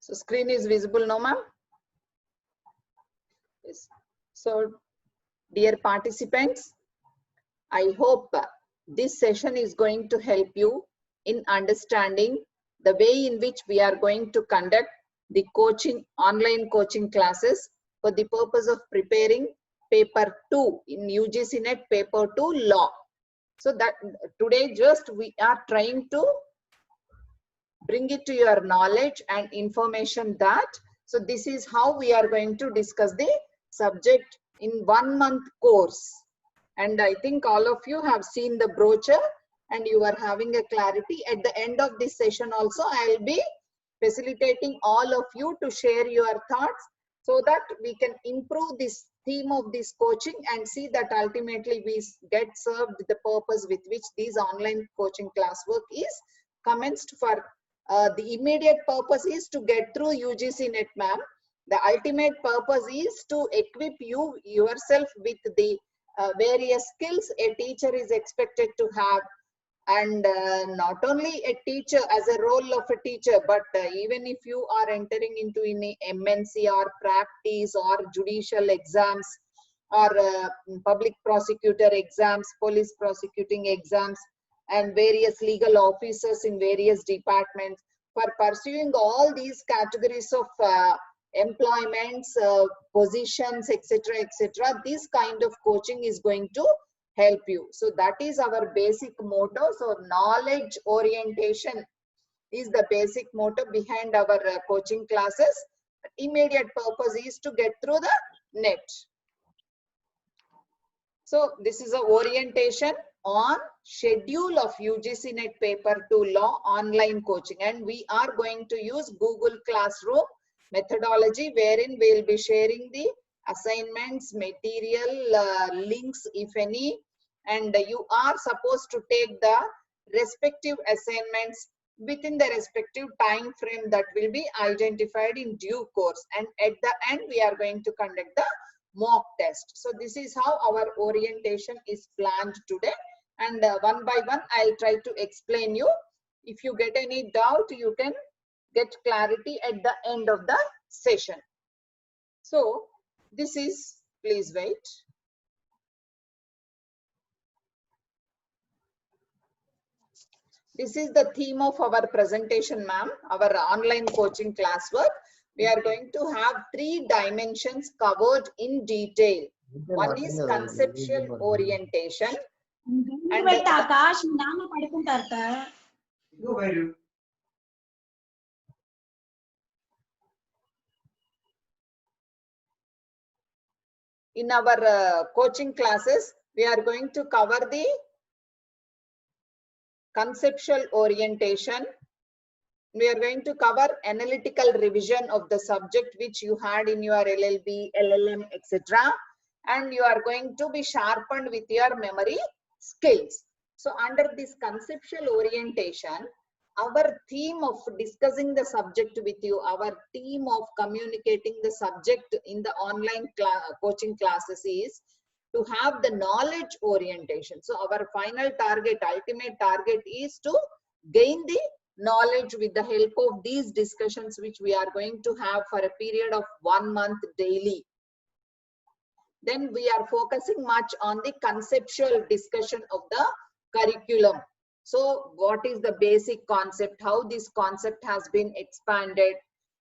So screen is visible now, ma'am? Yes. So dear participants, I hope this session is going to help you in understanding the way in which we are going to conduct the online coaching classes for the purpose of preparing paper 2 in UGC NET paper 2 law. So that today just we are trying to bring it to your knowledge and information that, so this is how we are going to discuss the subject in 1 month course. And I think all of you have seen the brochure and you are having a clarity. At the end of this session also, I will be facilitating all of you to share your thoughts so that we can improve this theme of this coaching and see that ultimately we get served the purpose with which these online coaching classwork is commenced for. The immediate purpose is to get through UGC NET, ma'am. The ultimate purpose is to equip you yourself with the various skills a teacher is expected to have, and not only a teacher as a role of a teacher, but even if you are entering into any MNC or practice or judicial exams or public prosecutor exams, police prosecuting exams, and various legal officers in various departments, for pursuing all these categories of employments, positions, etc., etc., this kind of coaching is going to help you. So that is our basic motto. So knowledge orientation is the basic motto behind our coaching classes. Immediate purpose is to get through the net. So this is a orientation on schedule of UGC NET paper 2 law online coaching, and we are going to use Google Classroom methodology, wherein we will be sharing the assignments, material, links if any, and you are supposed to take the respective assignments within the respective time frame that will be identified in due course, and at the end we are going to conduct the mock test. So this is how our orientation is planned today, and one by one I'll try to explain you. If you get any doubt, you can get clarity at the end of the session. So this is, please wait. This is the theme of our presentation, ma'am, our online coaching classwork. We are going to have 3 dimensions covered in detail. One is conceptual orientation. And in our coaching classes, we are going to cover the conceptual orientation. We are going to cover analytical revision of the subject which you had in your LLB, LLM, etc. And you are going to be sharpened with your memory skills. So under this conceptual orientation, our theme of discussing the subject with you, our theme of communicating the subject in the online coaching classes is to have the knowledge orientation. So our final target, ultimate target is to gain the knowledge with the help of these discussions which we are going to have for a period of 1 month daily. Then we are focusing much on the conceptual discussion of the curriculum. So what is the basic concept, how this concept has been expanded,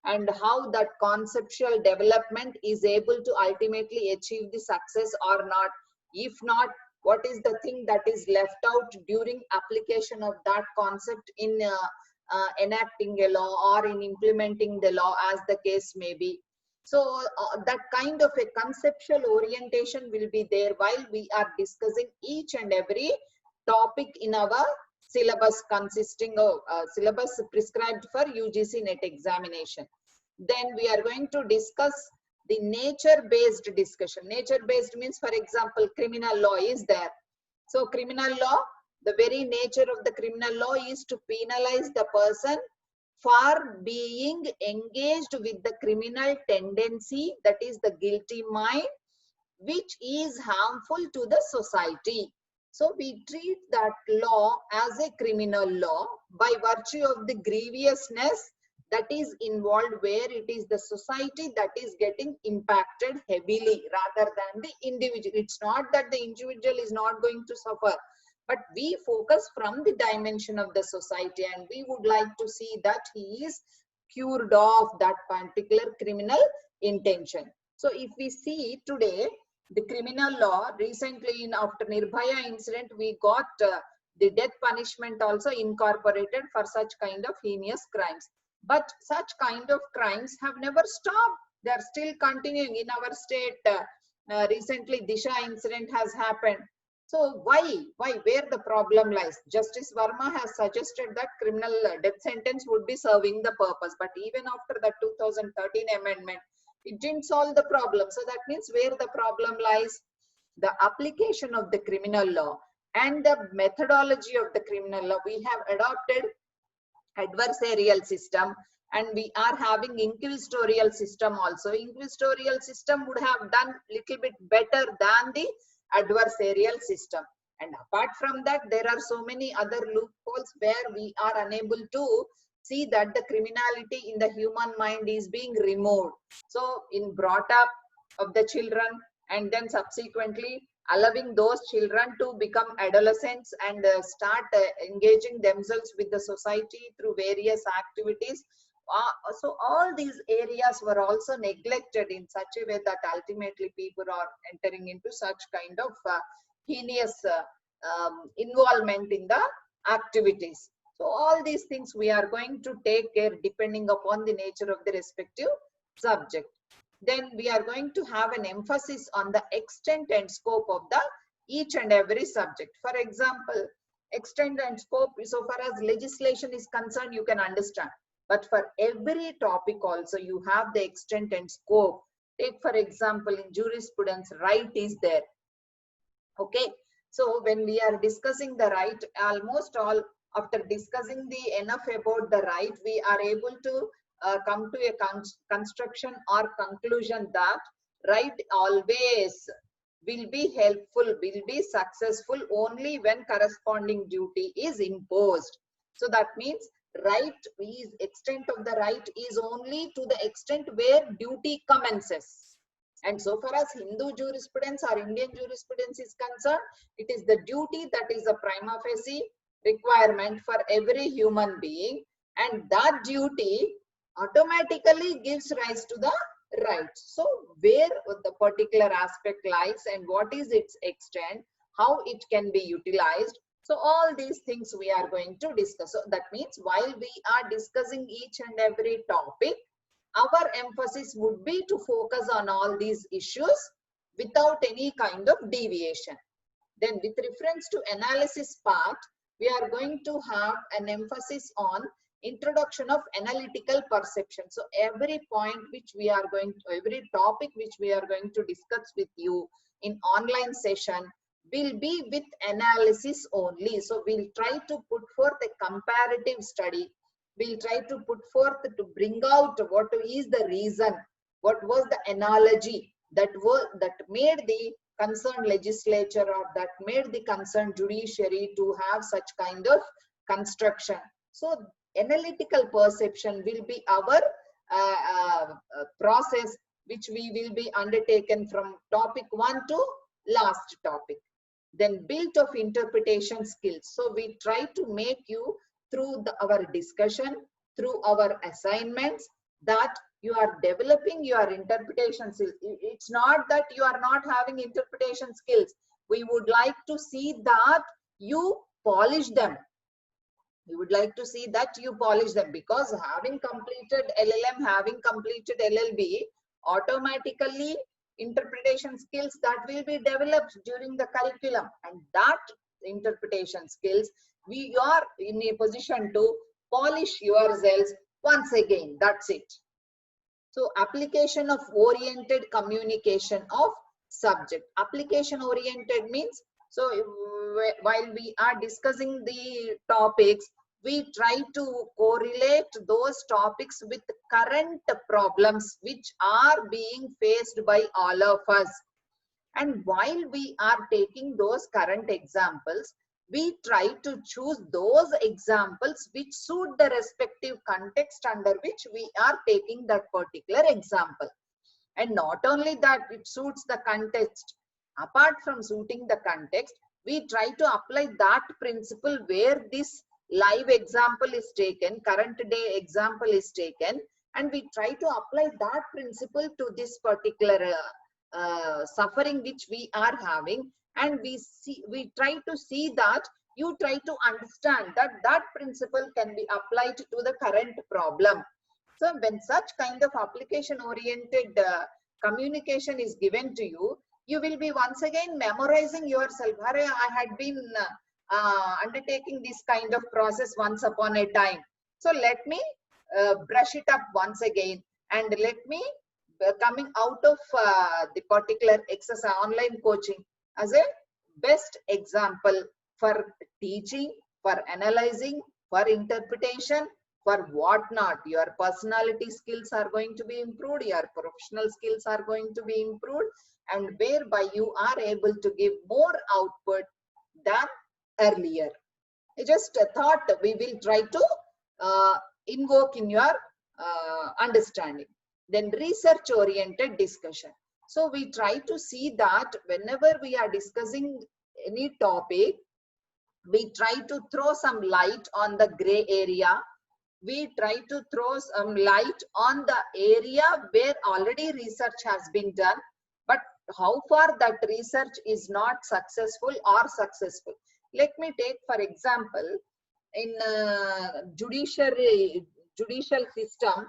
and how that conceptual development is able to ultimately achieve the success or not. If not, what is the thing that is left out during application of that concept in enacting a law or in implementing the law, as the case may be. So that kind of a conceptual orientation will be there while we are discussing each and every topic in our syllabus, consisting of syllabus prescribed for UGC NET examination. Then we are going to discuss the nature-based discussion. Nature-based means, for example, criminal law is there. So criminal law, the very nature of the criminal law is to penalize the person for being engaged with the criminal tendency, that is the guilty mind, which is harmful to the society. So we treat that law as a criminal law by virtue of the grievousness that is involved, where it is the society that is getting impacted heavily rather than the individual. It's not that the individual is not going to suffer, but we focus from the dimension of the society, and we would like to see that he is cured of that particular criminal intention. So if we see today, the criminal law, recently after Nirbhaya incident, we got the death punishment also incorporated for such kind of heinous crimes. But such kind of crimes have never stopped. They are still continuing in our state. Recently, Disha incident has happened. So why? Where the problem lies? Justice Verma has suggested that criminal death sentence would be serving the purpose. But even after the 2013 amendment, it didn't solve the problem. So that means where the problem lies? The application of the criminal law and the methodology of the criminal law. We have adopted adversarial system, and we are having inquisitorial system also. Inquisitorial system would have done little bit better than the adversarial system. And apart from that, there are so many other loopholes where we are unable to see that the criminality in the human mind is being removed. So in brought up of the children, and then subsequently allowing those children to become adolescents and start engaging themselves with the society through various activities. So all these areas were also neglected in such a way that ultimately people are entering into such kind of heinous involvement in the activities. So all these things we are going to take care depending upon the nature of the respective subject. Then we are going to have an emphasis on the extent and scope of the each and every subject. For example, extent and scope, so far as legislation is concerned, you can understand. But for every topic also, you have the extent and scope. Take for example, in jurisprudence, right is there. Okay. So when we are discussing the right, almost all, after discussing the enough about the right, we are able to come to a construction or conclusion that right always will be helpful, will be successful only when corresponding duty is imposed. So that means right is, extent of the right is only to the extent where duty commences. And so far as Hindu jurisprudence or Indian jurisprudence is concerned, it is the duty that is a prima facie requirement for every human being, and that duty automatically gives rise to the right. So where the particular aspect lies and what is its extent, how it can be utilized. So all these things we are going to discuss. So that means while we are discussing each and every topic, our emphasis would be to focus on all these issues without any kind of deviation. Then with reference to analysis part, we are going to have an emphasis on introduction of analytical perception. So every point which we are going to, every topic which we are going to discuss with you in online session will be with analysis only. So we'll try to put forth a comparative study. We'll try to put forth to bring out what is the reason, what was the analogy that made the concerned legislature or that made the concerned judiciary to have such kind of construction. So analytical perception will be our process which we will be undertaken from topic 1 to last topic. Then build of interpretation skills. So we try to make you through our discussion, through our assignments, that you are developing your interpretation skills. It's not that you are not having interpretation skills. We would like to see that you polish them. We would like to see that you polish them, because having completed LLM, having completed LLB, automatically interpretation skills that will be developed during the curriculum, and that interpretation skills we are in a position to polish yourselves once again. That's it. So application of oriented communication of subject. Application oriented means, so while we are discussing the topics, we try to correlate those topics with current problems which are being faced by all of us. And while we are taking those current examples, we try to choose those examples which suit the respective context under which we are taking that particular example. And not only that, it suits the context. Apart from suiting the context, we try to apply that principle where this live example is taken, current day example is taken, and we try to apply that principle to this particular suffering which we are having. And we try to see that you try to understand that that principle can be applied to the current problem. So when such kind of application oriented communication is given to you, you will be once again memorizing yourself. I had been undertaking this kind of process once upon a time. So let me brush it up once again, and let me coming out of the particular exercise online coaching as a best example for teaching, for analyzing, for interpretation, for what not. Your personality skills are going to be improved, your professional skills are going to be improved, and whereby you are able to give more output than earlier. I just thought we will try to invoke in your understanding. Then research oriented discussion. So we try to see that whenever we are discussing any topic, we try to throw some light on the gray area. We try to throw some light on the area where already research has been done, but how far that research is not successful or successful. Let me take for example, in judicial system,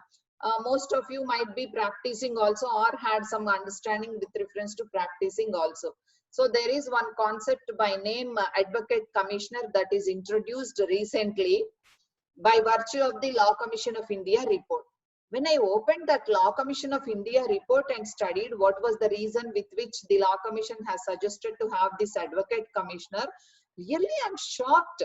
most of you might be practicing also or had some understanding with reference to practicing also. So there is one concept by name Advocate Commissioner that is introduced recently by virtue of the Law Commission of India report. When I opened that Law Commission of India report and studied what was the reason with which the Law Commission has suggested to have this Advocate Commissioner, really I'm shocked.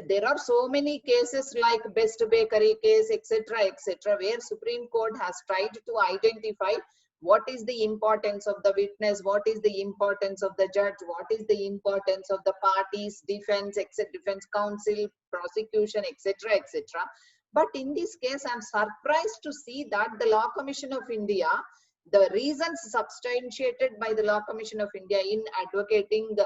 There are so many cases like Best Bakery case, etc., where Supreme Court has tried to identify what is the importance of the witness, what is the importance of the judge, what is the importance of the parties, defense, etc., defense counsel, prosecution, etc., But in this case, I'm surprised to see that the Law Commission of India, the reasons substantiated by the Law Commission of India in advocating the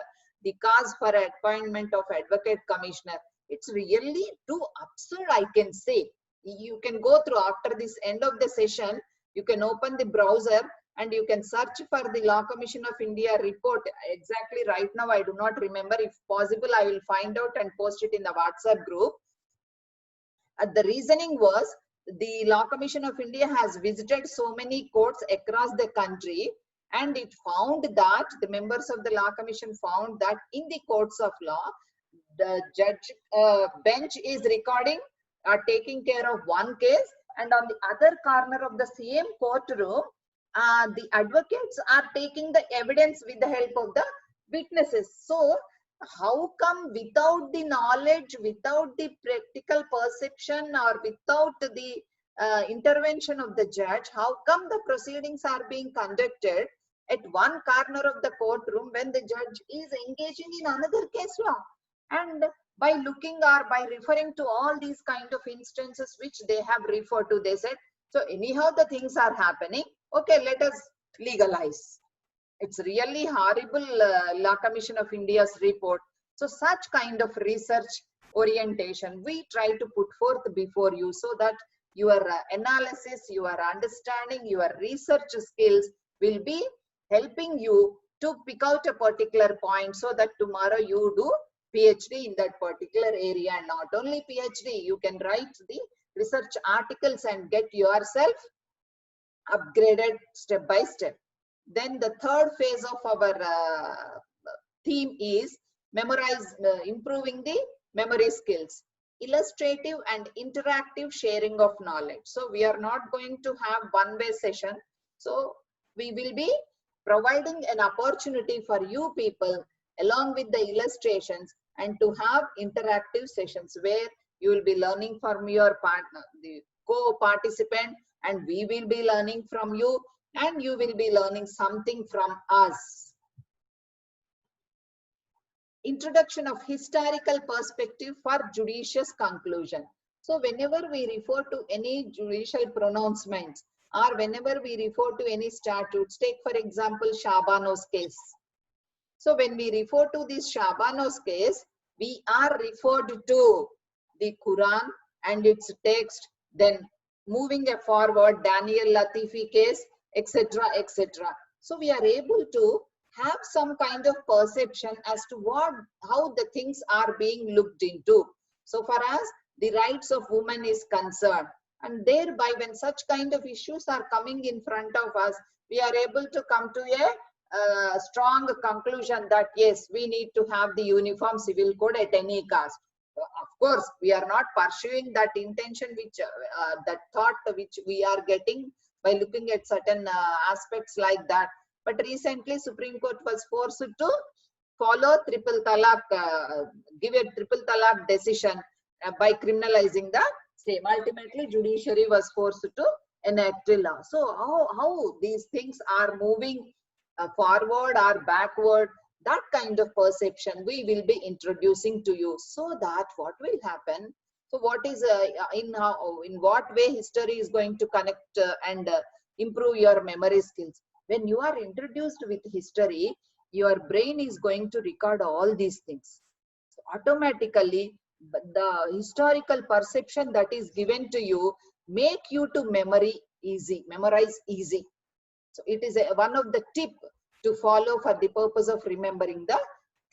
cause for appointment of Advocate Commissioner, it's really too absurd, I can say. You can go through after this end of the session, you can open the browser and you can search for the Law Commission of India report. Exactly right now, I do not remember. If possible, I will find out and post it in the WhatsApp group. The reasoning was the Law Commission of India has visited so many courts across the country, and it found that the members of the Law Commission found that in the courts of law, the judge bench is recording taking care of one case, and on the other corner of the same courtroom, the advocates are taking the evidence with the help of the witnesses. So how come without the knowledge, without the practical perception, or without the intervention of the judge, how come the proceedings are being conducted at one corner of the courtroom when the judge is engaging in another case law? And by looking or by referring to all these kind of instances which they have referred to, they said, so anyhow the things are happening, okay, let us legalize. It's really horrible Law Commission of India's report. So such kind of research orientation we try to put forth before you, so that your analysis, your understanding, your research skills will be helping you to pick out a particular point, so that tomorrow you do PhD in that particular area. And not only PhD, you can write the research articles and get yourself upgraded step by step. Then the third phase of our theme is improving the memory skills, illustrative and interactive sharing of knowledge. So we are not going to have one-way session. So we will be providing an opportunity for you people along with the illustrations and to have interactive sessions where you will be learning from your partner, the co-participant, and we will be learning from you, and you will be learning something from us. introduction of historical perspective for judicious conclusion. So whenever we refer to any judicial pronouncements or whenever we refer to any statutes, take for example Shabano's case. So when we refer to this Shabano's case, we are referred to the Quran and its text, then moving forward Daniel Latifi case, etc., etc. So we are able to have some kind of perception as to how the things are being looked into. So far as the rights of women is concerned, and thereby when such kind of issues are coming in front of us, we are able to come to a strong conclusion that yes, we need to have the uniform civil code at any cost. Of course, we are not pursuing that intention, which that thought which we are getting by looking at certain aspects like that. But recently, Supreme Court was forced to follow triple talaq, give a triple talaq decision by criminalizing the same. Ultimately, judiciary was forced to enact a law. So how these things are moving forward or backward, that kind of perception we will be introducing to you, so that what will happen. So what is in what way history is going to connect and improve your memory skills. When you are introduced with history, your brain is going to record all these things. So automatically, the historical perception that is given to you make you to memorize easy. So it is one of the tip to follow for the purpose of remembering the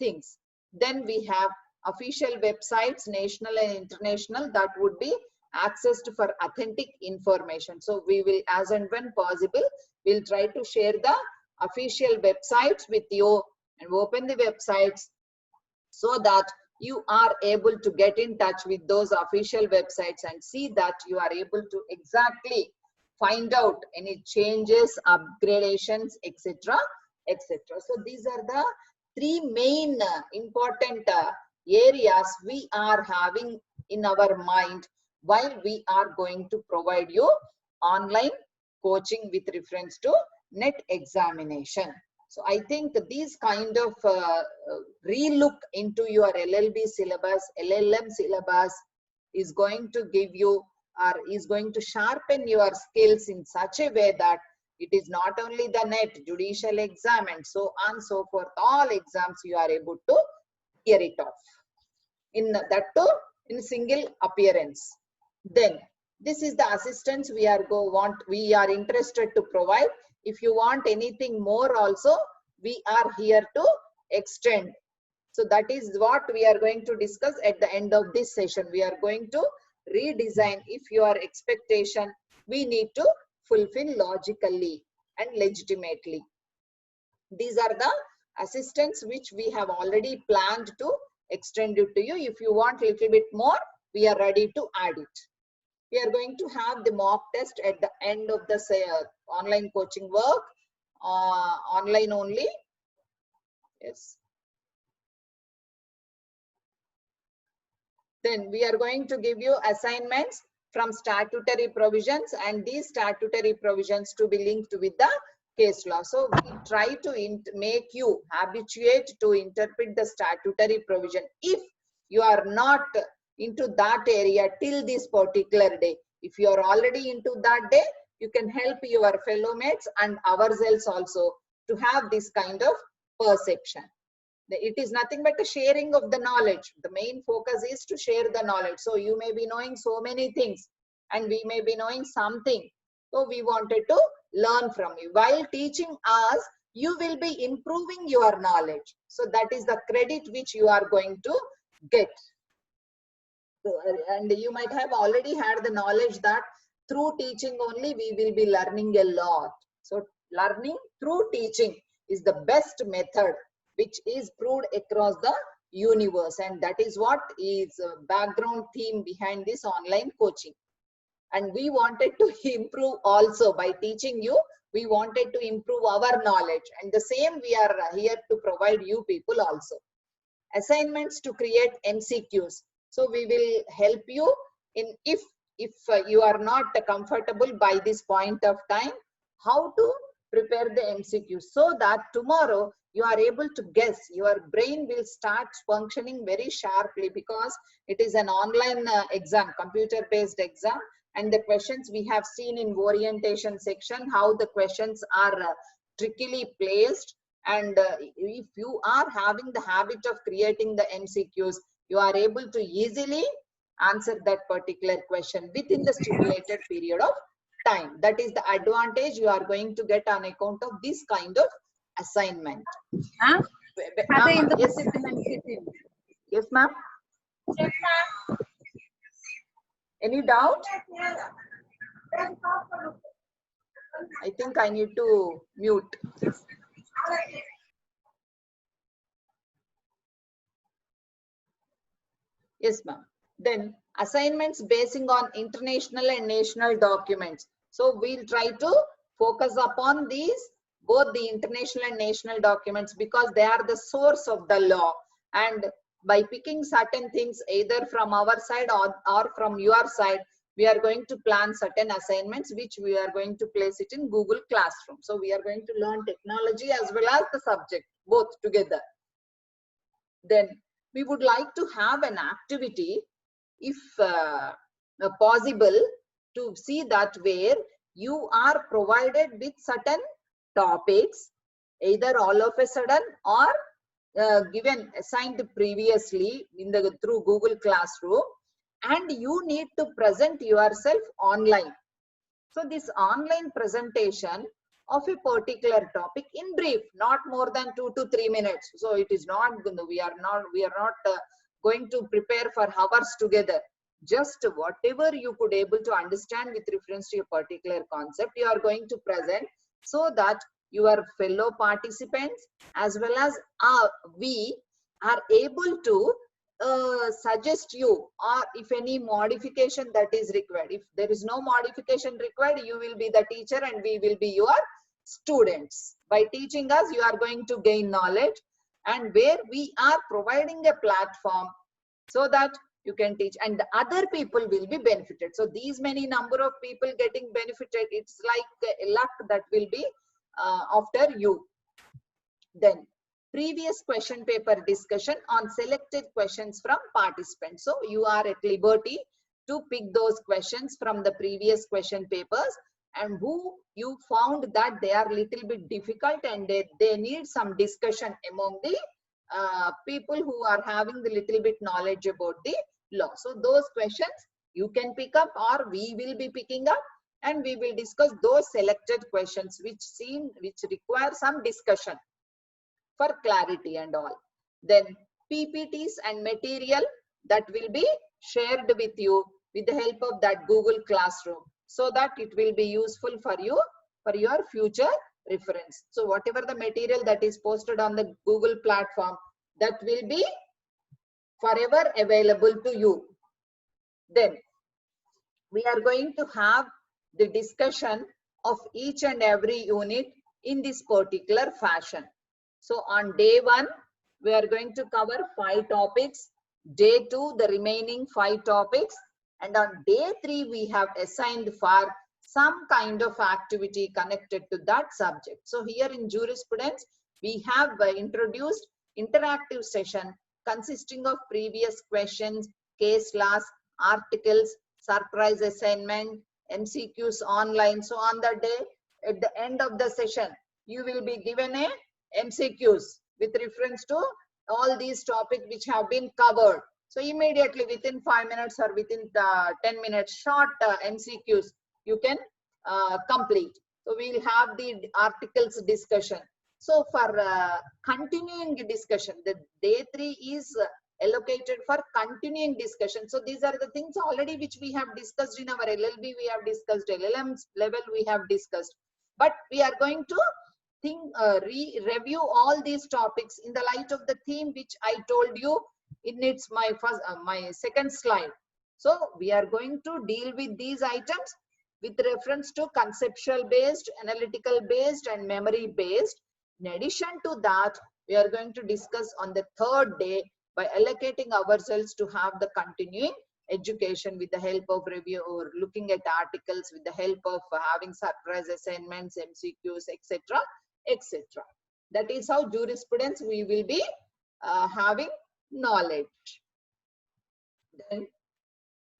things. Then we have official websites, national and international, that would be accessed for authentic information. So we will, as and when possible, we'll try to share the official websites with you and open the websites so that you are able to get in touch with those official websites and see that you are able to exactly find out any changes, upgradations, etc., etc. So these are the three main important areas we are having in our mind while we are going to provide you online coaching with reference to NET examination. So I think these kind of relook into your LLB syllabus, LLM syllabus is going to give you or is going to sharpen your skills in such a way that it is not only the NET, judicial exam and so on and so forth, all exams you are able to clear it off. In that too, in single appearance. Then this is the assistance we are interested to provide. If you want anything more also, we are here to extend. So that is what we are going to discuss at the end of this session. We are going to redesign if your expectation we need to fulfill logically and legitimately. These are the assistance which we have already planned to extend it to you. If you want a little bit more, we are ready to add it. We are going to have the mock test at the end of the online coaching work, online only. Yes. Then we are going to give you assignments from statutory provisions, and these statutory provisions to be linked with the case law. So we try to make you habituate to interpret the statutory provision. If you are not into that area till this particular day, if you are already into that day, you can help your fellow mates and ourselves also to have this kind of perception. It is nothing but a sharing of the knowledge. The main focus is to share the knowledge. So you may be knowing so many things and we may be knowing something. So we wanted to learn from you. While teaching us, you will be improving your knowledge. So that is the credit which you are going to get. So, and you might have already had the knowledge that through teaching only we will be learning a lot. So learning through teaching is the best method which is proved across the universe, and that is what is a background theme behind this online coaching. And we wanted to improve also by teaching you. We wanted to improve our knowledge, and the same we are here to provide you people also. Assignments to create MCQs. So we will help you in if you are not comfortable by this point of time, how to prepare the MCQ, so that tomorrow you are able to guess. Your brain will start functioning very sharply, because it is an online exam, computer based exam, and the questions we have seen in orientation section, how the questions are trickily placed. And if you are having the habit of creating the MCQs, you are able to easily answer that particular question within the stipulated period of time. That is the advantage you are going to get on account of this kind of assignment. Huh? Yes, yes ma'am. Any doubt? I think I need to mute. Yes, ma'am. Then assignments basing on international and national documents. So we'll try to focus upon these, both the international and national documents, because they are the source of the law. And by picking certain things either from our side or from your side, we are going to plan certain assignments which we are going to place it in Google Classroom. So we are going to learn technology as well as the subject, both together. Then we would like to have an activity, if possible, to see that where you are provided with certain topics, either all of a sudden or given assigned previously in the through Google Classroom, and you need to present yourself online. So this online presentation of a particular topic in brief, not more than 2 to 3 minutes. So it is not, we are not going to prepare for hours together. Just whatever you could able to understand with reference to a particular concept, you are going to present, so that your fellow participants as well as we are able to suggest you, or if any modification that is required. If there is no modification required, you will be the teacher and we will be your students. By teaching us, you are going to gain knowledge, and where we are providing a platform so that you can teach and the other people will be benefited. So these many number of people getting benefited, it's like a luck that will be after you. Then previous question paper discussion on selected questions from participants. So you are at liberty to pick those questions from the previous question papers, and who you found that they are little bit difficult and they need some discussion among the people who are having the little bit knowledge about the law. So those questions you can pick up, or we will be picking up, and we will discuss those selected questions which require some discussion for clarity and all. Then PPTs and material that will be shared with you with the help of that Google Classroom, so that it will be useful for you for your future reference. So whatever the material that is posted on the Google platform, that will be forever available to you. Then we are going to have the discussion of each and every unit in this particular fashion. So on day 1, we are going to cover 5 topics. Day 2, the remaining 5 topics. And on day 3, we have assigned for some kind of activity connected to that subject. So here in jurisprudence, we have introduced interactive session consisting of previous questions, case laws, articles, surprise assignment, MCQs online. So on the day, at the end of the session, you will be given a MCQs with reference to all these topics which have been covered. So immediately within 5 minutes or within 10 minutes, short MCQs you can complete. So we will have the articles discussion. So for continuing discussion, the day 3 is allocated for continuing discussion. So these are the things already which we have discussed in our LLB, we have discussed, LLM level we have discussed. But we are going to review all these topics in the light of the theme which I told you in my second slide. So we are going to deal with these items with reference to conceptual based, analytical based and memory based. In addition to that, we are going to discuss on the 3rd day by allocating ourselves to have the continuing education with the help of review or looking at articles with the help of having surprise assignments, MCQs, etc., etc. That is how jurisprudence we will be having knowledge. Then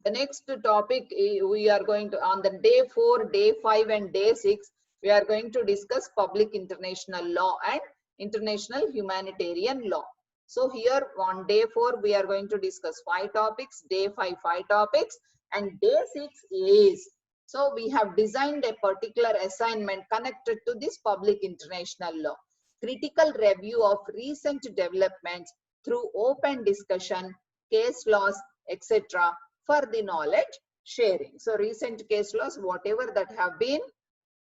the next topic we are going to, on the day 4, day 5 and day 6, we are going to discuss public international law and international humanitarian law. So here on day 4, we are going to discuss 5 topics, day 5, 5 topics, and day 6 is, so we have designed a particular assignment connected to this public international law. Critical review of recent developments through open discussion, case laws, etc. for the knowledge sharing. So recent case laws, whatever that have been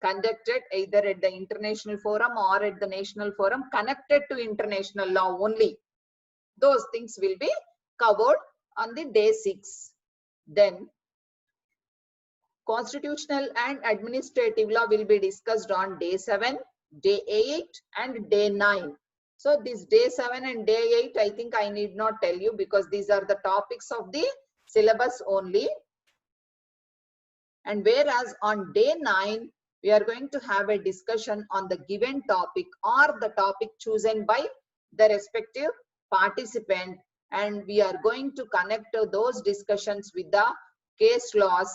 conducted either at the international forum or at the national forum connected to international law only, those things will be covered on the day 6. Then constitutional and administrative law will be discussed on day 7, day 8 and day 9. So this day 7 and day 8, I think I need not tell you because these are the topics of the syllabus only. And whereas on day 9, we are going to have a discussion on the given topic or the topic chosen by the respective participant, and we are going to connect those discussions with the case laws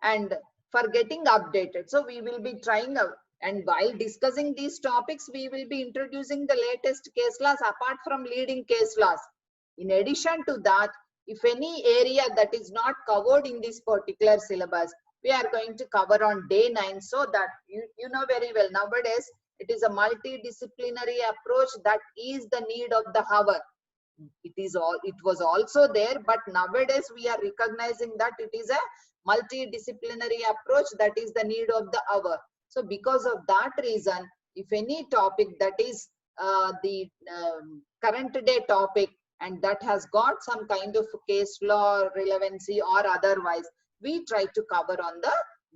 and for getting updated. So we will be trying out, and while discussing these topics, we will be introducing the latest case laws apart from leading case laws. In addition to that, if any area that is not covered in this particular syllabus, we are going to cover on day 9, so that you know very well nowadays it is a multidisciplinary approach that is the need of the hour. It was also there, but nowadays we are recognizing that it is a multidisciplinary approach that is the need of the hour. So because of that reason, if any topic that is the current day topic and that has got some kind of case law relevancy or otherwise, we try to cover on the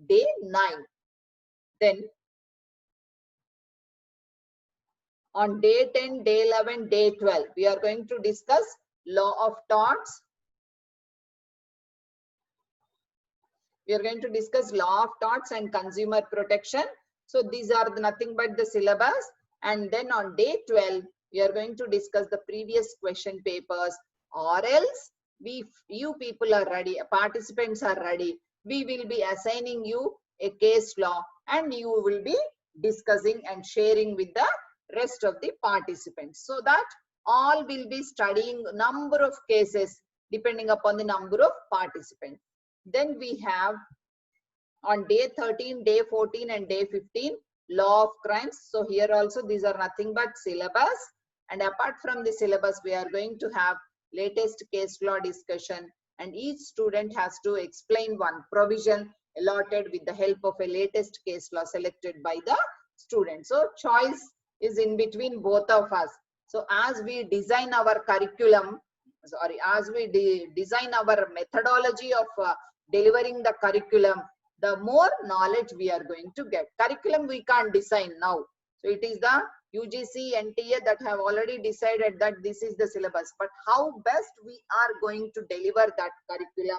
day 9. Then on day 10, day 11, day 12, we are going to discuss law of torts. We are going to discuss law of torts and consumer protection. So these are nothing but the syllabus. And then on day 12, we are going to discuss the previous question papers, or else you people are ready, participants are ready. We will be assigning you a case law and you will be discussing and sharing with the rest of the participants, so that all will be studying number of cases depending upon the number of participants. Then we have on day 13, day 14 and day 15 law of crimes. So here also these are nothing but syllabus, and apart from the syllabus we are going to have latest case law discussion, and each student has to explain one provision allotted with the help of a latest case law selected by the student. So choice is in between both of us. So as we design our curriculum, as we design our methodology of delivering the curriculum, the more knowledge we are going to get. Curriculum we can't design now. So it is the UGC, NTA that have already decided that this is the syllabus. But how best we are going to deliver that curriculum,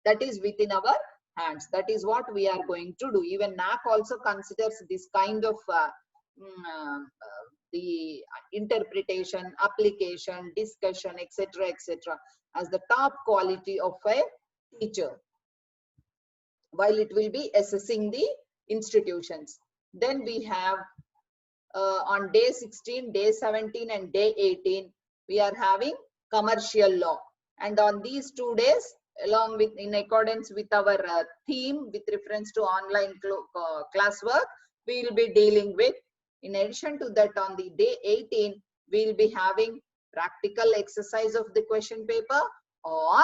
that is within our hands. That is what we are going to do. Even NAC also considers this kind of the interpretation, application, discussion, etc., etc., as the top quality of a teacher, while it will be assessing the institutions. Then we have on day 16, day 17 and day 18, we are having commercial law. And on these 2 days, along with in accordance with our theme with reference to online classwork, we will be dealing with. In addition to that, on the day 18, we will be having practical exercise of the question paper, or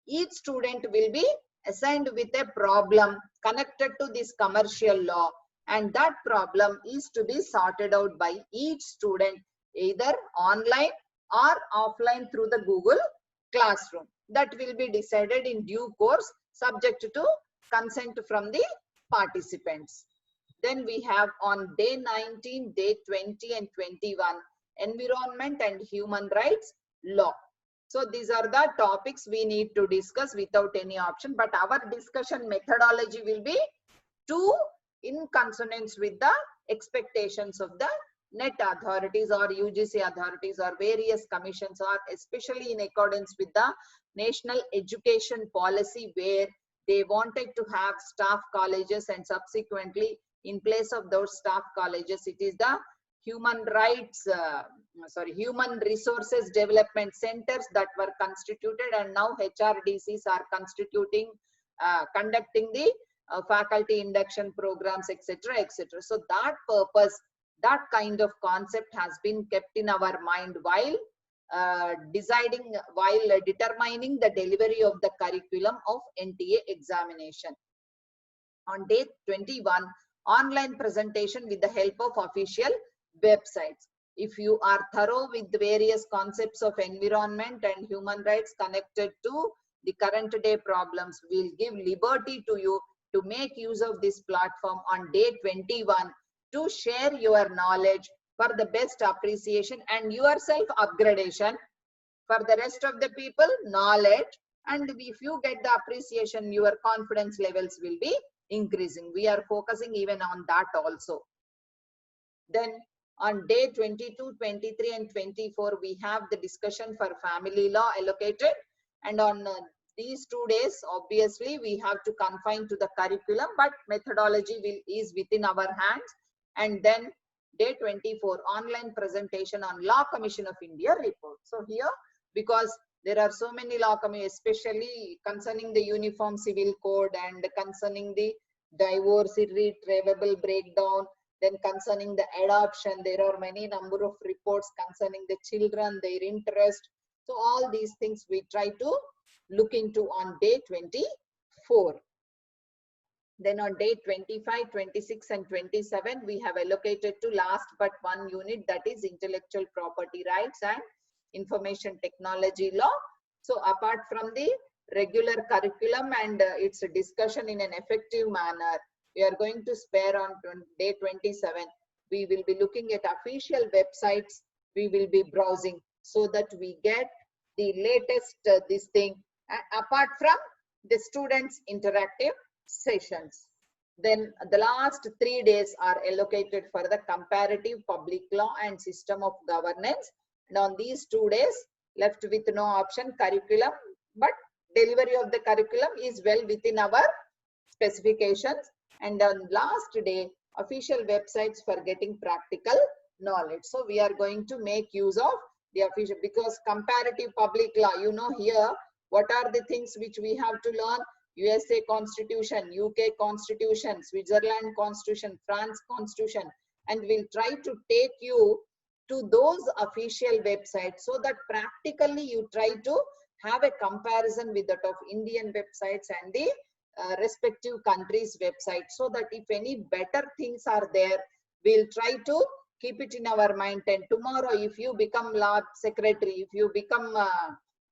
each student will be assigned with a problem connected to this commercial law, and that problem is to be sorted out by each student either online or offline through the Google Classroom. That will be decided in due course, subject to consent from the participants. Then we have on day 19, day 20 and 21, environment and human rights law. So these are the topics we need to discuss without any option, but our discussion methodology will be in consonance with the expectations of the NET authorities or UGC authorities or various commissions, or especially in accordance with the national education policy, where they wanted to have staff colleges, and subsequently in place of those staff colleges, it is the human resources development centers that were constituted, and now HRDCs are conducting the faculty induction programs, etc., etc. So that purpose, that kind of concept has been kept in our mind while determining the delivery of the curriculum of NTA examination. On day 21, online presentation with the help of official websites. If you are thorough with the various concepts of environment and human rights connected to the current day problems, we'll give liberty to you to make use of this platform on day 21 to share your knowledge for the best appreciation and yourself upgradation. For the rest of the people, knowledge, and if you get the appreciation, your confidence levels will be increasing. We are focusing even on that also. Then on day 22, 23 and 24, we have the discussion for family law allocated, and on these 2 days, obviously we have to confine to the curriculum, but methodology is within our hands. And then day 24, online presentation on Law Commission of India report. So here, because there are so many law commissions, especially concerning the Uniform Civil Code and concerning the divorce irretrievable breakdown, then concerning the adoption, there are many number of reports concerning the children, their interest. So all these things we try to look into on day 24. Then on day 25, 26 and 27, we have allocated to last but one unit, that is intellectual property rights and information technology law. So apart from the regular curriculum and its discussion in an effective manner, we are going to spare on day 27. We will be looking at official websites. We will be browsing so that we get the latest this thing, apart from the students' interactive sessions. Then the last 3 days are allocated for the comparative public law and system of governance. And on these 2 days, left with no option curriculum, but delivery of the curriculum is well within our specifications. And on last day, official websites for getting practical knowledge. So we are going to make use of the official, because comparative public law, you know, here what are the things which we have to learn? USA Constitution, UK Constitution, Switzerland Constitution, France Constitution, and we'll try to take you to those official websites so that practically you try to have a comparison with that of Indian websites and the respective countries' websites, so that if any better things are there, we'll try to keep it in our mind. And tomorrow, if you become law secretary, if you become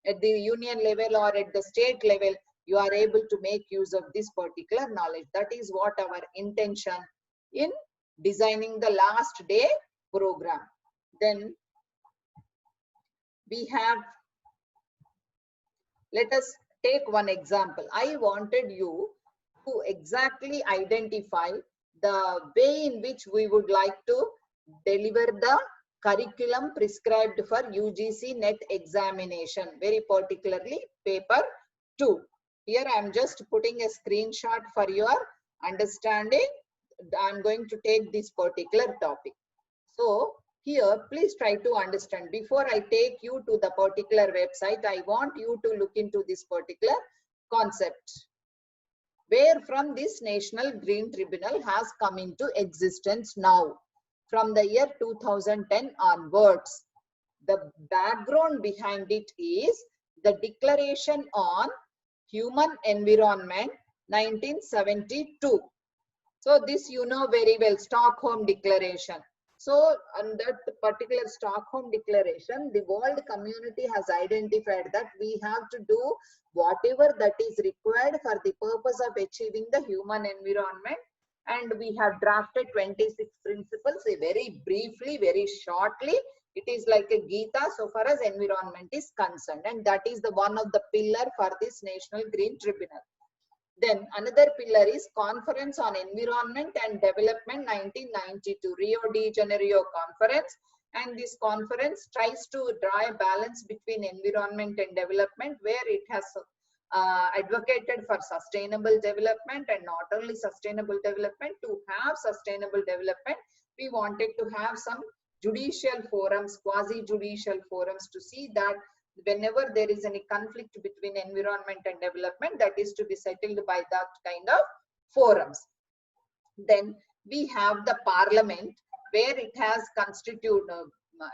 at the union level or at the state level, you are able to make use of this particular knowledge. That is what our intention in designing the last day program. Then we have, let us take one example. I wanted you to exactly identify the way in which we would like to deliver the curriculum prescribed for UGC NET examination, very particularly paper 2. Here I am just putting a screenshot for your understanding. I am going to take this particular topic. So here, please try to understand. Before I take you to the particular website, I want you to look into this particular concept, where from this National Green Tribunal has come into existence now from the year 2010 onwards. The background behind it is the Declaration on Human Environment 1972. So this you know very well, Stockholm Declaration. So on that particular Stockholm Declaration, the world community has identified that we have to do whatever that is required for the purpose of achieving the human environment. And we have drafted 26 principles. Very briefly, very shortly, It is like a Gita so far as environment is concerned, and that is the one of the pillar for this National Green Tribunal. Then another pillar is Conference on Environment and Development 1992, Rio de Janeiro Conference. And this conference tries to draw a balance between environment and development, where it has advocated for sustainable development, and not only sustainable development. To have sustainable development, we wanted to have some judicial forums, quasi-judicial forums, to see that whenever there is any conflict between environment and development, that is to be settled by that kind of forums. Then we have the Parliament, where it has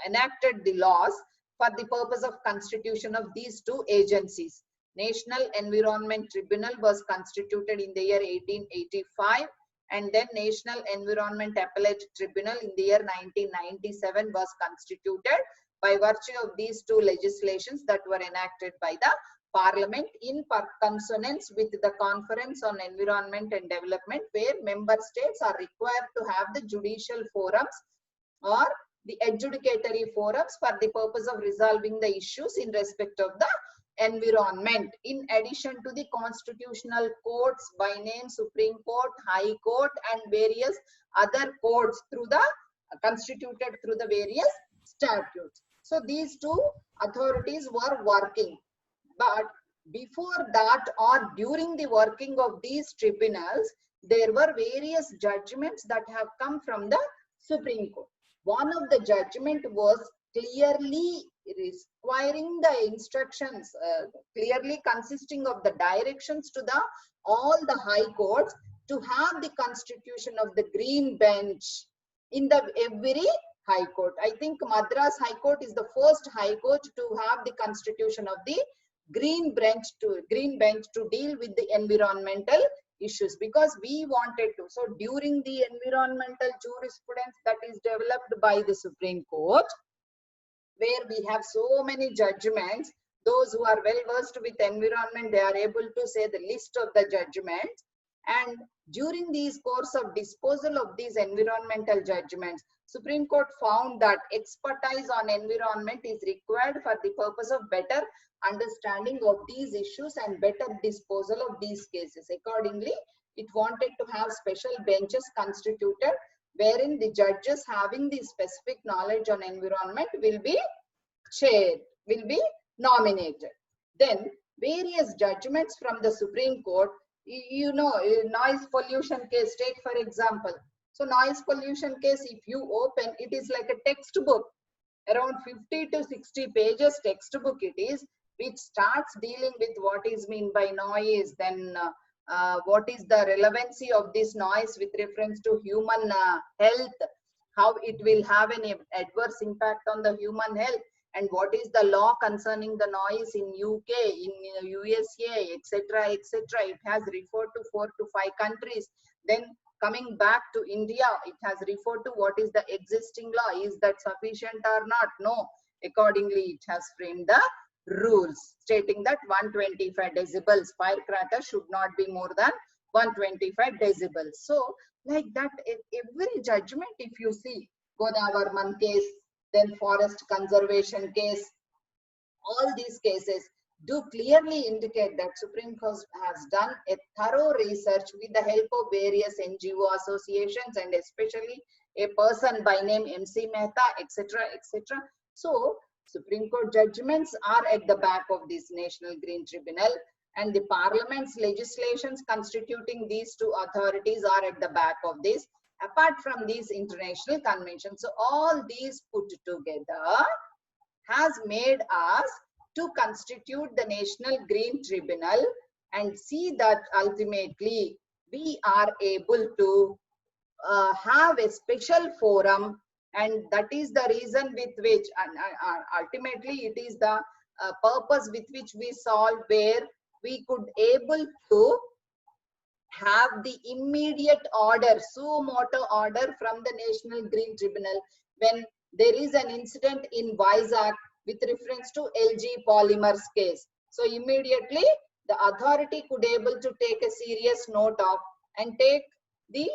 enacted the laws for the purpose of constitution of these two agencies. National Environment Tribunal was constituted in the year 1885, and then National Environment Appellate Tribunal in the year 1997 was constituted by virtue of these two legislations that were enacted by the Parliament in consonance with the Conference on Environment and Development, where member states are required to have the judicial forums or the adjudicatory forums for the purpose of resolving the issues in respect of the environment. In addition to the constitutional courts, by name Supreme Court, High Court, and various other courts through the constituted through the various statutes. So these two authorities were working. But before that, or during the working of these tribunals, there were various judgments that have come from the Supreme Court. One of the judgment was clearly requiring the instructions, clearly consisting of the directions to all the high courts to have the constitution of the green bench in every high court. I think Madras High Court is the first high court to have the constitution of the green bench to deal with the environmental issues, because we wanted to. So during the environmental jurisprudence that is developed by the Supreme Court, where we have so many judgments, those who are well versed with environment, they are able to say the list of the judgments. And during these course of disposal of these environmental judgments, Supreme Court found that expertise on environment is required for the purpose of better understanding of these issues and better disposal of these cases. Accordingly, it wanted to have special benches constituted, wherein the judges having the specific knowledge on environment will be nominated. Then various judgments from the Supreme Court, you know, noise pollution case, take for example. So noise pollution case, if you open, it is like a textbook, around 50 to 60 pages textbook it is, which starts dealing with what is mean by noise, then what is the relevancy of this noise with reference to human health, how it will have an adverse impact on the human health, and what is the law concerning the noise in UK, in USA, etc., etc. It has referred to 4 to 5 countries. Then coming back to India, it has referred to what is the existing law, is that sufficient or not? No. Accordingly, it has framed the rules stating that 125 decibels, firecracker should not be more than 125 decibels. So like that, every judgment, if you see, Godavarman case, then forest conservation case, all these cases do clearly indicate that Supreme Court has done a thorough research with the help of various NGO associations and especially a person by name MC Mehta, etc., etc. So Supreme Court judgments are at the back of this National Green Tribunal, and the Parliament's legislations constituting these two authorities are at the back of this, apart from these international conventions. So all these put together has made us to constitute the National Green Tribunal and see that ultimately we are able to have a special forum, and that is the reason with which, and ultimately it is the purpose with which we solve, where we could able to have the immediate order, suo motu order from the National Green Tribunal when there is an incident in Vizag with reference to LG Polymers case. So immediately the authority could able to take a serious note of and take the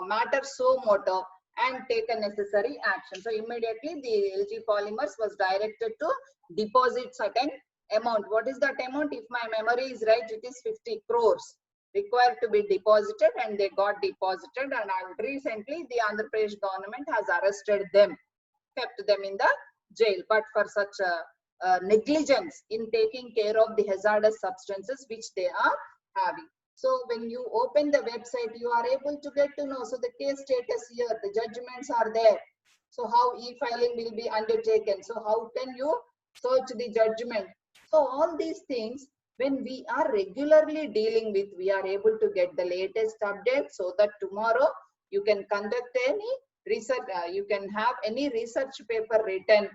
matter suo motu and take a necessary action. So immediately the LG Polymers was directed to deposit certain amount. What is that amount? If my memory is right, it is 50 crores required to be deposited, and they got deposited, and recently the Andhra Pradesh government has arrested them, kept them in the jail, but for such negligence in taking care of the hazardous substances which they are having. So when you open the website, you are able to get to know. So the case status here, the judgments are there. So how e-filing will be undertaken. So how can you search the judgment? So all these things, when we are regularly dealing with, we are able to get the latest update, so that tomorrow you can conduct any research, you can have any research paper written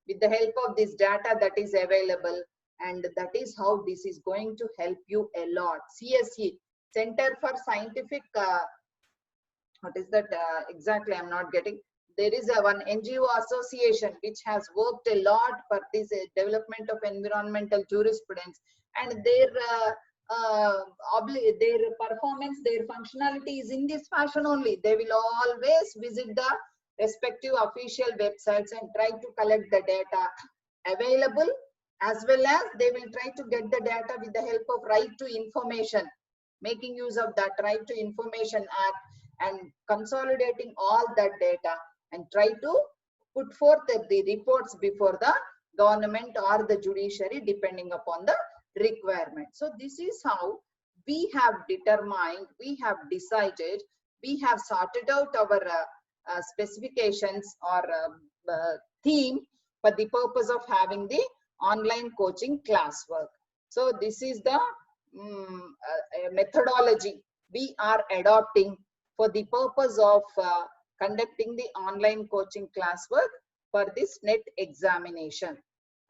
with the help of this data that is available. And that is how this is going to help you a lot. CSE, Center for Scientific, what is that exactly? I'm not getting. There is one NGO association which has worked a lot for this development of environmental jurisprudence, and their performance, their functionality is in this fashion only. They will always visit the respective official websites and try to collect the data available, as well as they will try to get the data with the help of right to information, making use of that right to information act and consolidating all that data and try to put forth the reports before the government or the judiciary depending upon the requirement. So this is how we have determined, we have decided, we have sorted out our specifications or theme for the purpose of having the online coaching classwork. So this is the methodology we are adopting for the purpose of conducting the online coaching classwork for this NET examination.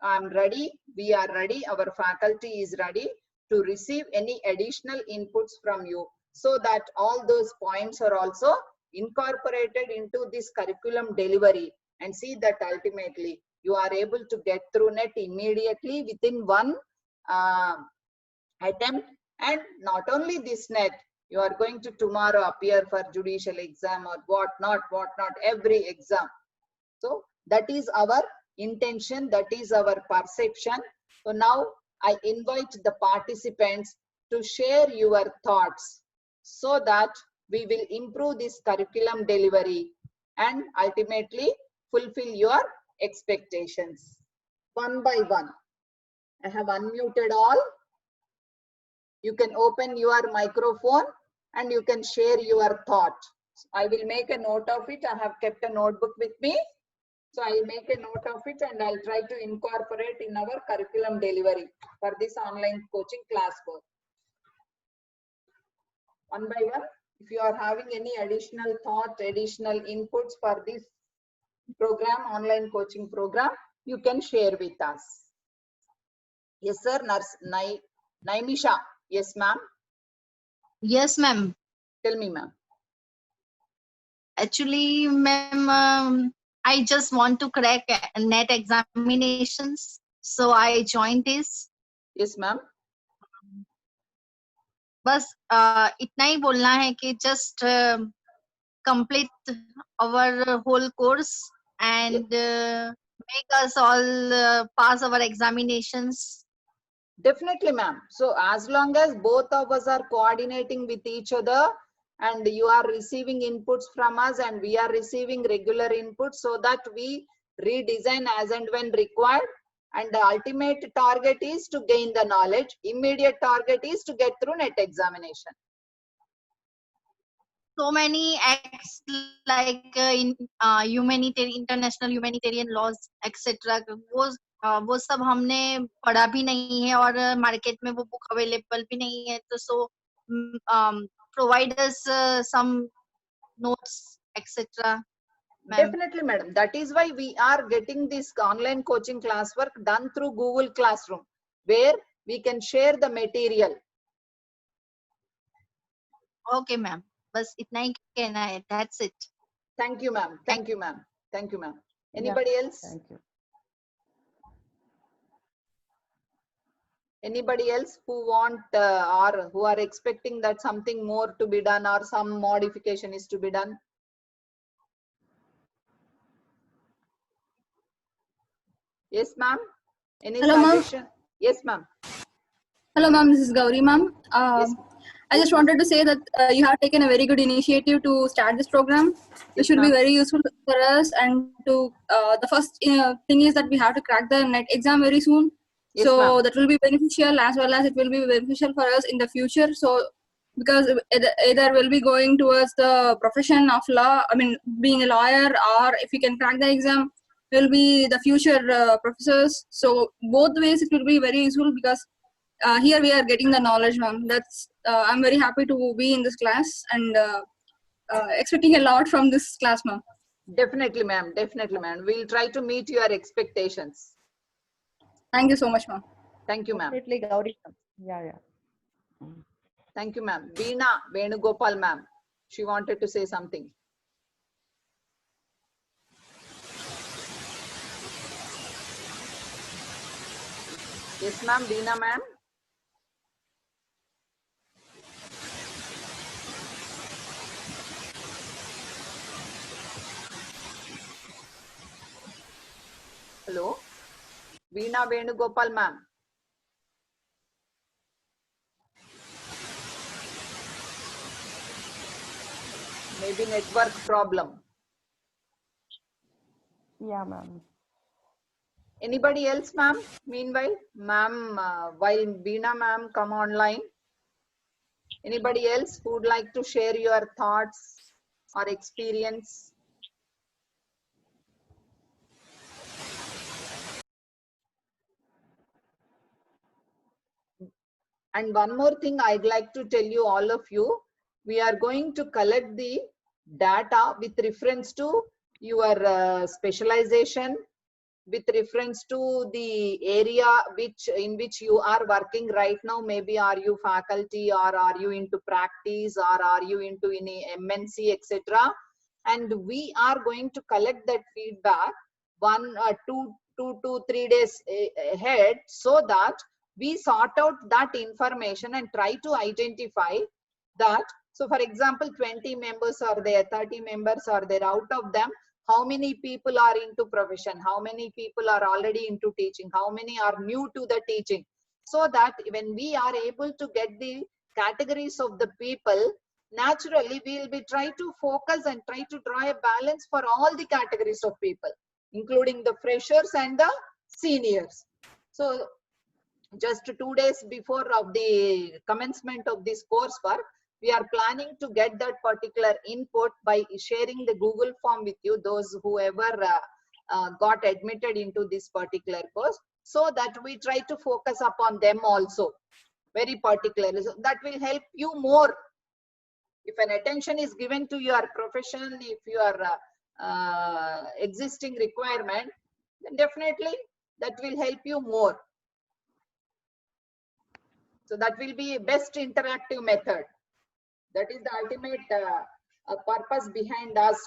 I'm ready, we are ready, our faculty is ready to receive any additional inputs from you, so that all those points are also incorporated into this curriculum delivery, and see that ultimately you are able to get through NET immediately within one attempt. And not only this NET, you are going to tomorrow appear for judicial exam or what not, every exam. So that is our intention, that is our perception. So now I invite the participants to share your thoughts, so that we will improve this curriculum delivery and ultimately fulfill your expectations. One by one. I have unmuted all. You can open your microphone and you can share your thought. I will make a note of it. I have kept a notebook with me. So I will make a note of it and I'll try to incorporate in our curriculum delivery for this online coaching classwork. One by one, if you are having any additional thought, additional inputs for this program, online coaching program, you can share with us. Yes, sir. Naimisha. Yes, ma'am. Yes, ma'am. Tell me, ma'am. Actually, ma'am, I just want to crack NET examinations, so I joined this. Yes, ma'am. बस इतना ही बोलना है कि just complete our whole course and make us all pass our examinations. Definitely, ma'am. So as long as both of us are coordinating with each other and you are receiving inputs from us and we are receiving regular inputs, so that we redesign as and when required, and the ultimate target is to gain the knowledge. Immediate target is to get through NET examination. So many acts like in humanitarian, international humanitarian laws, etc. वो सब हमने पढ़ा भी नहीं है और market में वो बुक अवेलेबल भी नहीं है, तो so provide us some notes, etc. Definitely, madam. That is why we are getting this online coaching classwork done through Google Classroom, where we can share the material. Okay, ma'am. बस इतना ही कहना है. That's it. Thank you, ma'am. Thank you, ma'am. Thank you, ma'am. Anybody else? Thank you. Anybody else who want or who are expecting that something more to be done or some modification is to be done? Yes, ma'am. Any Hello, ma'am. suggestion? Yes, ma'am. Hello, ma'am. This is Gauri, ma'am. Yes. I just wanted to say that you have taken a very good initiative to start this program. This Yes, should be ma'am. very useful for us. And to the first thing is that we have to crack the NET exam very soon. Yes, So ma'am. that will be beneficial, as well as it will be beneficial for us in the future. So because either we'll be going towards the profession of law, I mean being a lawyer, or if we can crack the exam, we'll be the future professors. So both ways it will be very useful, because here we are getting the knowledge, ma'am. That's I'm very happy to be in this class, and expecting a lot from this class, ma'am. Definitely, ma'am. Definitely, ma'am. We'll try to meet your expectations. Thank you so much, ma'am. Thank you, ma'am. Definitely, Gauri. Yeah. Thank you, ma'am. Veena Venugopal, ma'am. She wanted to say something. Yes, ma'am. Veena, ma'am. Hello. Veena Venugopal, ma'am. Maybe network problem. Yeah, ma'am. Anybody else, ma'am? Meanwhile, ma'am, while Veena, ma'am, come online. Anybody else who would like to share your thoughts or experience? And one more thing I'd like to tell you, all of you, we are going to collect the data with reference to your specialization, with reference to the area in which you are working right now. Maybe are you faculty, or are you into practice, or are you into any MNC, etc. And we are going to collect that feedback 2 to 3 days ahead, so that we sort out that information and try to identify that. So for example, 20 members are there, 30 members are there. Out of them, how many people are into profession, how many people are already into teaching, how many are new to the teaching, so that when we are able to get the categories of the people, naturally we will be try to focus and try to draw a balance for all the categories of people, including the freshers and the seniors. So just 2 days before of the commencement of this coursework, we are planning to get that particular input by sharing the Google form with you, those whoever got admitted into this particular course, so that we try to focus upon them also very particularly. So that will help you more. If an attention is given to your profession, if your existing requirement, then definitely that will help you more. So that will be best interactive method. That is the ultimate purpose behind us.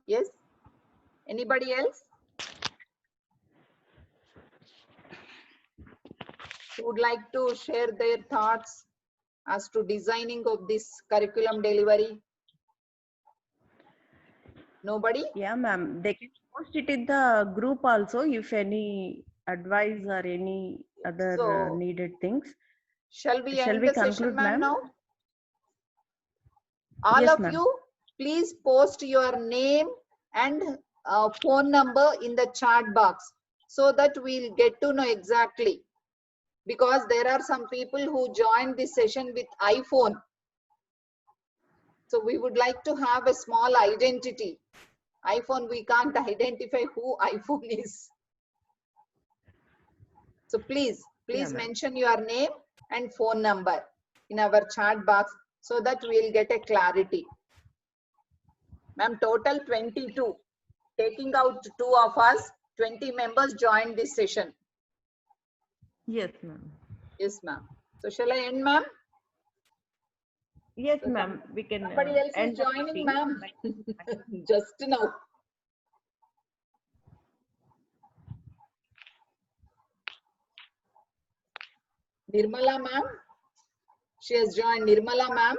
Yes. Anybody else who would like to share their thoughts as to designing of this curriculum delivery? Nobody? Yeah, ma'am. They can post it in the group also if any advice or any other So, needed things. shall we Shall end we the session, conclude, ma'am, ma'am? now? All Yes, of ma'am. you, please post your name and phone number in the chat box, so that we'll get to know exactly. Because there are some people who joined this session with iPhone. So we would like to have a small identity. iPhone, we can't identify who iPhone is. So please Yeah, mention your name and phone number in our chat box, so that we'll get a clarity. Ma'am, total 22. Taking out 2 of us, 20 members joined this session. yes, ma'am. Yes, ma'am. So shall I end, ma'am? Yes, So ma'am. We can. somebody else is end the joining, meeting. ma'am. Just now. Nirmala, ma'am. She has joined. Nirmala, ma'am.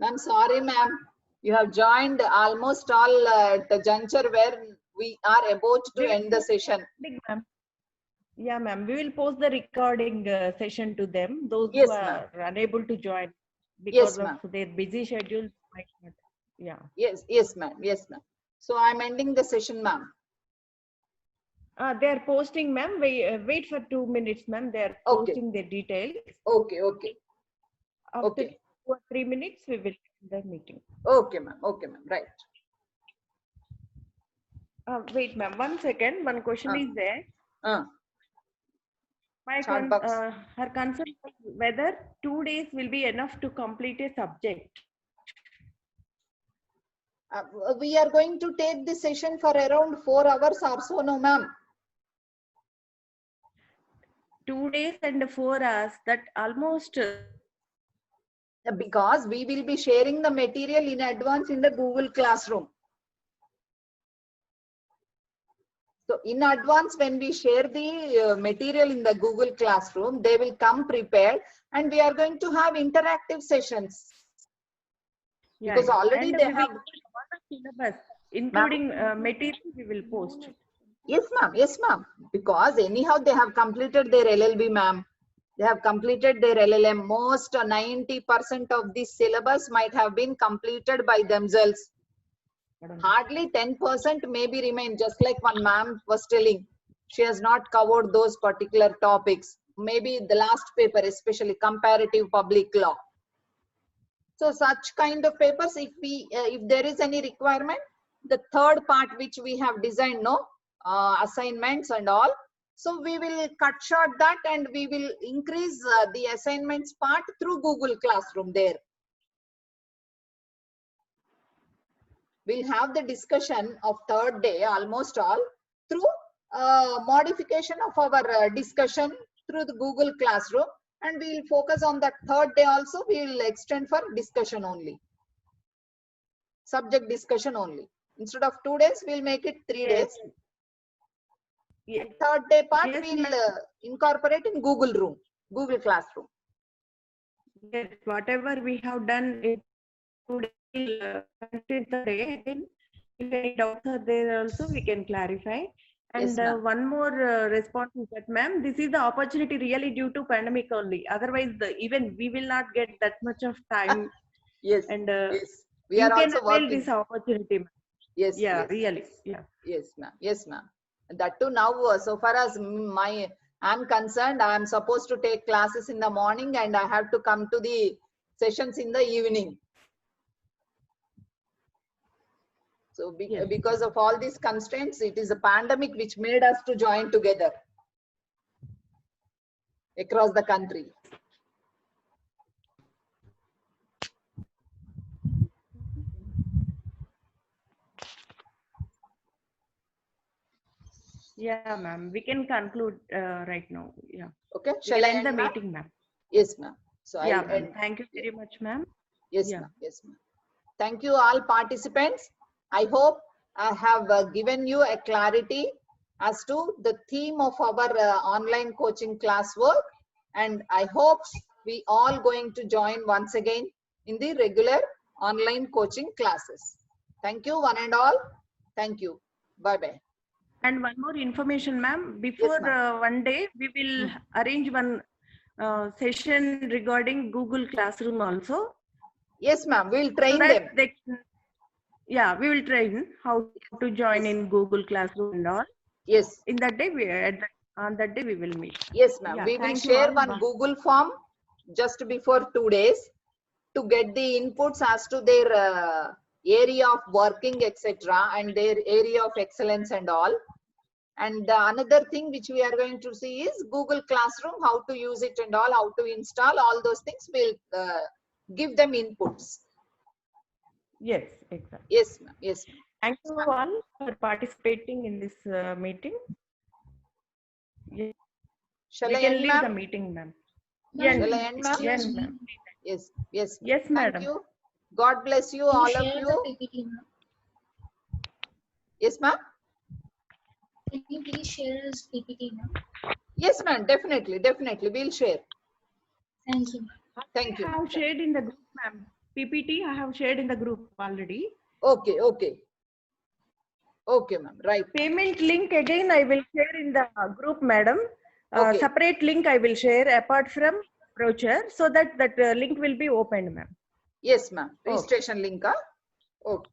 Ma'am, sorry, ma'am. You have joined almost all at the juncture where we are about to We will end the post session. recording, ma'am. Yeah, ma'am. We will post the recording session to them. Those Yes, who ma'am. are unable to join Yes, because of ma'am. their busy schedules. Might not. Yeah. Yes, yes, ma'am. Yes, ma'am. So I'm ending the session, ma'am. They are posting, ma'am. Wait for 2 minutes, ma'am. They are Okay. posting their details. Okay, okay, After okay. 2 or 3 minutes, we will end the meeting. Okay, ma'am. Okay, ma'am. Right. Wait, ma'am. 1 second. One question is there. Chat box. Her concern was whether 2 days will be enough to complete a subject. We are going to take the session for around 4 hours or so, no, ma'am. 2 days and 4 hours. That almost. Because we will be sharing the material in advance in the Google Classroom. So in advance, when we share the material in the Google Classroom, they will come prepared and we are going to have interactive sessions. Yeah, Because already and they we will have. post the syllabus, including material. We will post. Yes, ma'am. Yes, ma'am. Because anyhow, they have completed their LLB, ma'am. They have completed their LLM. Most 90% of this syllabus might have been completed by themselves. Hardly 10% maybe remain, just like one ma'am was telling. She has not covered those particular topics. Maybe the last paper, especially comparative public law. So such kind of papers, if there is any requirement, the third part which we have designed, assignments and all. So we will cut short that and we will increase the assignments part through Google Classroom there. We'll have the discussion of third day almost all through modification of our discussion through the Google Classroom, and we'll focus on that third day also. We'll extend for discussion only, subject discussion only. Instead of 2 days, we'll make it 3 days. Yes. And third day part, Yes, we'll incorporate in Google Classroom. Yes, whatever we have done in 2 days, continue the day. Then if any doubts are there also, we can clarify. And Yes, ma'am. one more response is that, ma'am, this is the opportunity really due to pandemic only. Otherwise, even we will not get that much of time. Yes, And yes. We you are can also avail working. this opportunity. Yes, Yeah, yes, really. yes. Yeah. Yes, ma'am. Yes, ma'am. That too now, so far as I'm concerned, I am supposed to take classes in the morning and I have to come to the sessions in the evening. So Yes. because of all these constraints, it is a pandemic which made us to join together across the country. Yeah, ma'am. We can conclude right now. Yeah. Okay. We Shall can I end the end, ma'am? meeting, ma'am. Yes, ma'am. So Yeah, I'll ma'am. end. Thank you very much, ma'am. Yes, Yeah. ma'am. Yes, ma'am. Thank you all participants. I hope I have given you a clarity as to the theme of our online coaching classwork, and I hope we all going to join once again in the regular online coaching classes. Thank you one and all. Thank you. Bye-bye. And one more information, ma'am. Before one day, we will arrange one session regarding Google Classroom also. Yes, ma'am. We'll train So that them. they can, yeah, we will train how to join in Google Classroom and all. Yes. In that day, on that day we will meet. Yes, ma'am. Yeah, We will thank you share all. one Bye. Google form just before 2 days to get the inputs as to their area of working, etc., and their area of excellence and all. And another thing which we are going to see is Google Classroom, how to use it and all, how to install all those things. We'll give them inputs. Yes, exactly. Yes, ma'am. Yes, ma'am. Thank you all for participating in this meeting. Yeah. Shall We I can end, leave the ma'am? meeting, ma'am. Shall I end, ma'am? Yes, ma'am. Yes, yes. Yes, Thank madam. you. God bless you, all of you. Yes, ma'am. Can you please share his PPT now? Yes, ma'am. Definitely, definitely. We'll share. Thank you. Thank you. I have shared in the group, ma'am. PPT I have shared in the group already. Okay, okay. Okay, ma'am. Right. Payment link again I will share in the group, madam. Okay. Separate link I will share apart from brochure, so that link will be opened, ma'am. Yes, ma'am. Okay. Registration link. Okay.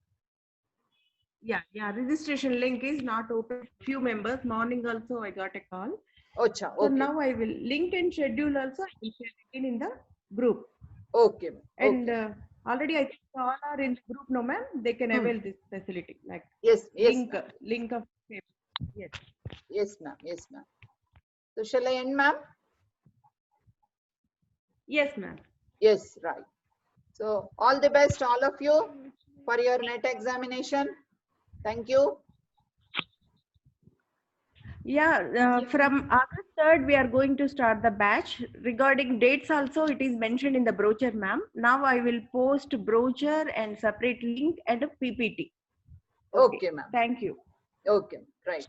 Yeah. Registration link is not open. Few members morning also I got a call. Ocha. So Okay. now I will link and schedule also I will share again in the group. Okay, ma'am. And Okay. already I think all are in group, no ma'am. They can avail this facility like Yes. Yes. link Ma'am. link of payment. Yes. Yes, ma'am. Yes, ma'am. So shall I end, ma'am? Yes, ma'am. Yes, right. So all the best, all of you, for your NET examination. Thank you. Yeah, from August 3rd, we are going to start the batch. Regarding dates also, it is mentioned in the brochure, ma'am. Now I will post brochure and separate link and a PPT. Okay, ma'am. Thank you. Okay, right.